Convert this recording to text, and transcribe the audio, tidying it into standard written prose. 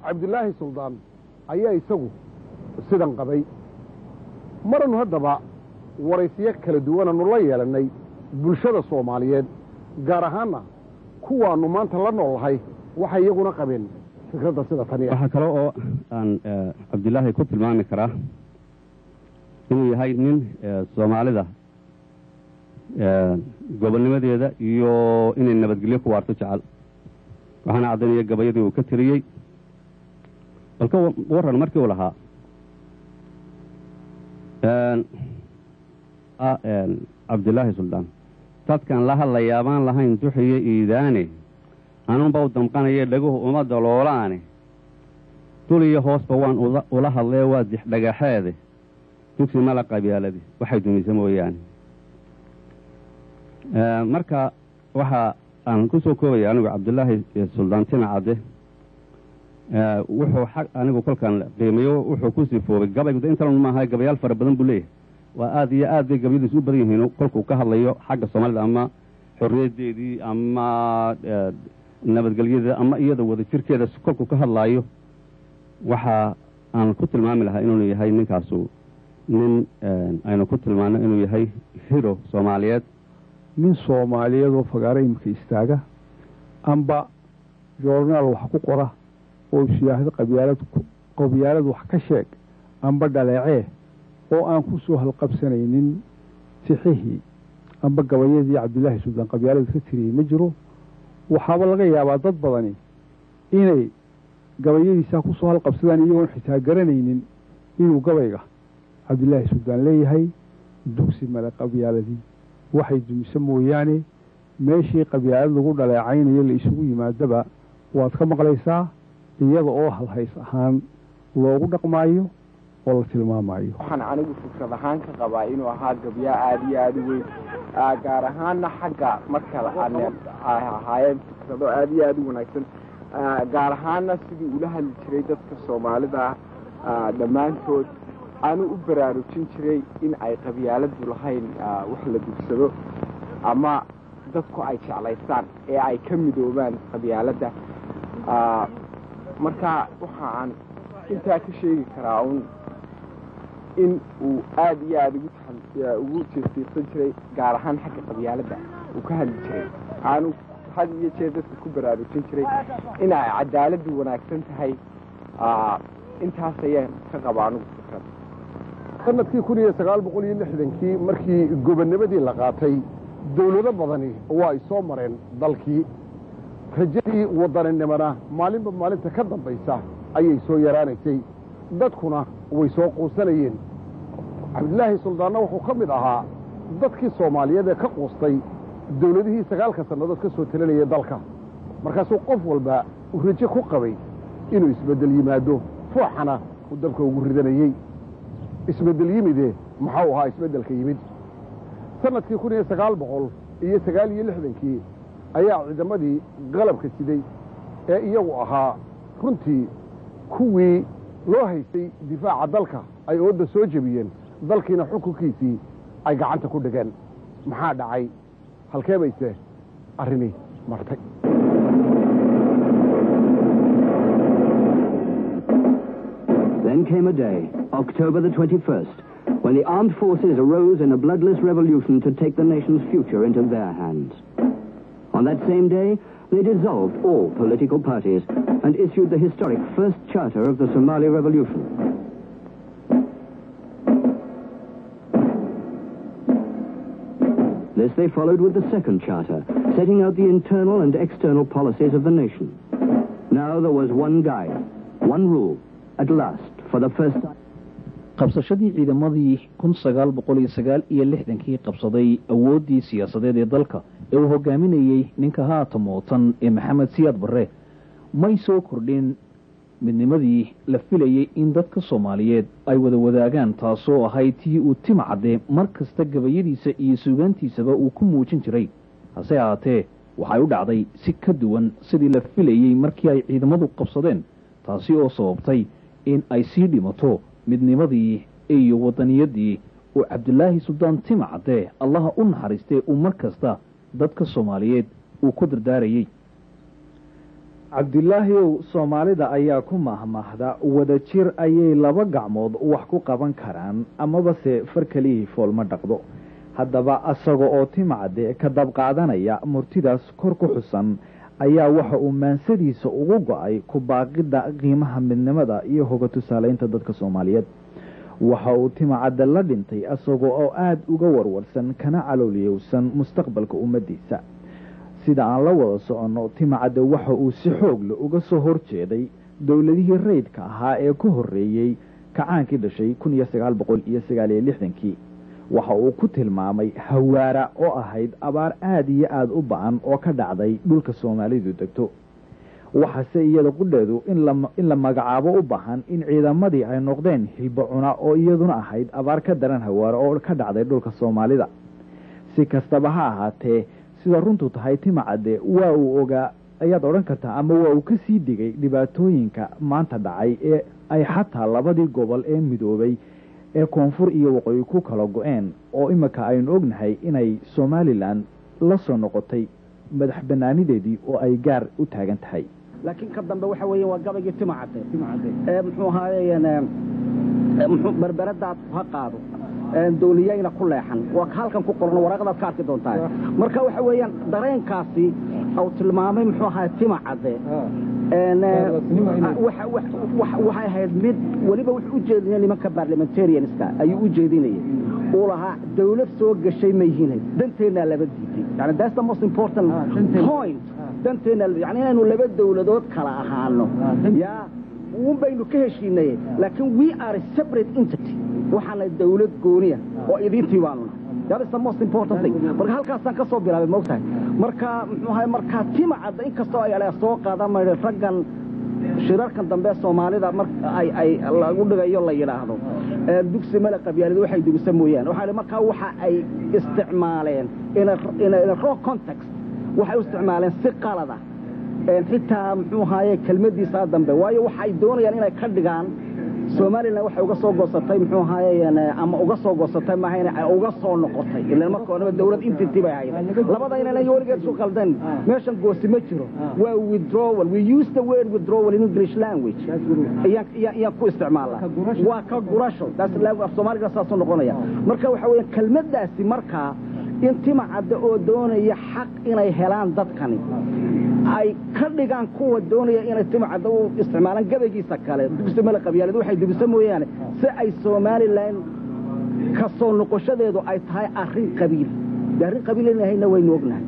cabdilaahi suldaan ayaa isagu sidan qabay maranu haddaba waraysiyo kala duwananu la yeelannay bulshada soomaaliyeed gaar ahaanna kuwaannu maanta la noolahay waxay iyaguna qabeen fikradda sida taniya waxaa kale oo aan cabdilaahi ku tilmaami karaa inuu yahay nin soomaalida gobolnimadeeda iyo inay nabadgelyo ku waarto jecel waxaana caddaynaya gabayadii uu ka tiriyey balka warran markii uu lahaa cabdilaahi suldaan dadkan la hadlayaabaan lahayn duxiyo iidaane anuunba u damqanaya dhaguhu uma daloolaane dul iyo hoosba waan ula hadlee waa dixdhagaxeede dugsi mala qabyaaladi waxay dumaysa mooyaane marka waxa aan ku soo koobaya anigu cabdilaahi suldaan tima cadde wuxuu anigu kolkaan qiimeeyo wuxuu ku sifoobay gabaygu intan maaha gabayaal fara badan buu leeyahay waa aad iyo aad bay gabayadiisu u badan yihiin kolkuu ka hadlayo xagga soomaalida ama xorriyaddeedii ama nabadgelyadeeda ama iyada wada jirkeeda kolkuu ka hadlaayo waxa aan ku tilmaami lahaa inuu yahay ninkaasu nin aynu ku tilmaano inuu yahay hero soomaaliyeed nin soomaaliyeed oo fagaara imika istaaga amba joornaal wax ku qora oo siyaasad qabyaalad wax ka sheeg amba dhaleecee oo aan ku soo halqabsanaynin tixihii amba gabayadii cabdilaahi suldaan qabyaalada ka tiriyey ma jiro waxaaba laga yaabaa dad badani inay gabayadiisaa ku soo halqabsadaan iyagoon xitaa garanaynin inuu gabayga cabdilaahi suldaan leeyahay dugsi male qabyaaladii waxay dumise mooyaane meeshii qabyaalad lagu dhaleecaynayo la isugu yimaadaba waad ka maqlaysaa iyada oo halhays ahaan loogu dhaqmaayo oo la tilmaamayo waxaan anigu fikrad ahaan ka qabaa inuu ahaa gabyaa aada iyo aada u weyn gaar ahaanna xagga markale ahaayeen fikrado aada iyo aada u wanaagsan gaar ahaanna sidii ula hadli jiray dadka soomaalida dhammaantood aanu u baraarujin jiray in ay qabyaaladu lahayn wax la dugsado ama dadku ay jeclaystaan ee ay ka midoobaan qabyaaladda marka waxa aan intaa ka sheegi karaa un in uu aada iyo aada ugu jeestiiqsan jiray gaar ahaan xagga qabyaaladda uu ka hadli jiray aanu had iyo jeer dadka ku baraarujin jiray in ay cadaaladdu wanaagsan tahay intaas ayaan ka qaba anugu fikrad sanadkii 1960kii markii gobonnimadii la qaatay dawlado badani waa ay soo mareen dalkii rajadii wadaninimana maalinba maalinta ka dambaysa ayay soo yaraanaysay dadkuna way soo quusanayeen cabdilaahi suldaanna wuxuu ka mid ahaa dadkii soomaaliyeed ee ka quustay dawladihii 9 sannadood ka soo talinayay dalka markaasuu qof walba uu rajo ku qabay inuu isbeddel yimaado fooxana uu dalka ugu ridanayey isbeddel yimide maxuu ahaa isbeddelka yimid sanadkii 1969kii ayaa ciidamadii qalabka siday ee iyagu ahaa runtii kuwii loo haystay difaaca dalka ay ooda soo jebiyeen dalkiina xukunkiisii ay gacanta ku dhigeen maxaa dhacay halkee bayse arrini martay Then came a day, October the 21st, when the armed forces arose in a bloodless revolution to take the nation's future into their hands. On that same day, they dissolved all political parties and issued the historic first charter of the Somali Revolution. This they followed with the second charter, setting out the internal and external policies of the nation. Now there was one guide, one rule, at last, for the first time. qabsashadii ciidamadii 1969kii qabsaday awooddii siyaasadeed ee dalka ee uu hogaaminayey ninka haata mootan ee maxamed siyaad barre may soo kordhin midnimadii la filayey in dadka soomaaliyeed ay wada wadaagaan taasoo ahayd tii uu timacadde mar kasta gabayadiisa iyo suugaantiisaba uu ku muujin jiray hase ahaatee waxay u dhacday si ka duwan sidii la filayey markii ay ciidamadu qabsadeen taasi oo sababtay in ay sii dhimato midnimadii iyo wadaniyadii uu cabdilaahi suldaan timacadde allaha u naxariistay uu mar kasta dadka soomaaliyeed uu ku dardaarayey. cabdilaahiyow soomaalida ayaa ku mahmahda wadajir ayay laba gacmood wax ku qaban karaan amaba se far kelihii foolma dhaqdo. haddaba asaga oo timacadde ka dab qaadanaya murtidaas kor ku xusan ayaa waxa uu maansadiisa ugu go-ay ku baaqidda qiimaha midnimada iyo hoga tusaalaynta dadka soomaaliyeed. waxa uu timacadde la dhintay asaga oo aada uga warwarsan kana calooliyowsan mustaqbalka ummaddiisa. sida aan la wada soconno timacadde waxa uu si xoogle uga soo horjeeday dowladihii rayidka ahaa ee ku horreeyey kacaankii dhashay 1969 waxa uu ku tilmaamay hawaara oo ahayd abaar aada iyo aada u ba-an oo ka dhacday dhulka soomaalidu degto. waxaase iyada qudheedu in la magacaabo u baahan in ciidamadii ay noqdeen hilba cuna oo iyaduna ahayd abaar ka daran hawaara oo ka dhacday dhulka soomaalida. si kastaba ha ahaatee sida runtu tahay timacadde waa uu ogaa ayaad odhan kartaa ama waa uu ka sii digay dhibaatooyinka maanta dhacay ee ay xataa labadii gobol ee midoobay ee koonfur iyo waqooyi ku kala go-een oo imika aynu ognahay inay somalilan la soo noqotay madax banaanideedii oo ay gaar u taagan tahay. laakiin ka dambe waxa weeye waa gabaygii timacadde muxuu ahaayeen muxuu barbaradaad ha qaado dawliyayna ku leexan waa halkan ku qoran waraqadaad ka arki doontaa. marka waxa weeyaan dareenkaasi oo tilmaamay muxuu ahaa timacadde waxay ahayd mid weliba wuxuu u jeedinaya nimanka parliamentarianska ayuu u jeedinayay uu lahaa dawlad soo gashay ma yihiin danteennaa laba diiday yani that's the most important point danteennaa yani inaynu laba dawladood kala ahaano yaa uun baynu ka heshiinay laakiin we are a separate entity waxaana dawlad gooniya oo idintii baanuna that is the most important thing. marka halkaasaan ka soo bilaabay moogtahay marka muxuu ahay marka timacadda inkastoo ay soo qaadaan raggan shirarkan dambe Soomaalida marka ay lagu dhigayo la yiraahdo dugsi mala qabyaalada waxay dugsa mooyaan waxa marka waxa ay isticmaaleen in raw context waxay isticmaaleen si qalada xitaa muxuu ahaayay kelmadiisa dambe waayo waxay doonayaan inay ka dhigaan Soomaaliland waxay uga soo goosatay muxuu ahaayeen ama uga soo goosatay ma hayna ay uga soo noqotay ilaa marka hore dawlad intii bay ahayd labada inay warigeed soo qaldan meeshan goosi ma jiro waa withdrawal we use the word withdrawal in English language ayaa ku isticmaalaa waa ka gurasho that's language of Soomaaliga soo noqonaya marka waxa weeye kelmadaasi marka intimacadda oo doonaya xaq inay helaan dadkani ay ka dhigaan kuwa doonaya inay timacadda u isticmaalaan gabaygiisa kale dugsi mala qabyaalada waxay dugsa mooyaan si ay Soomaaliland ka soo noqoshadeedu ay tahay arrin qabiil inahayna waynu ognahay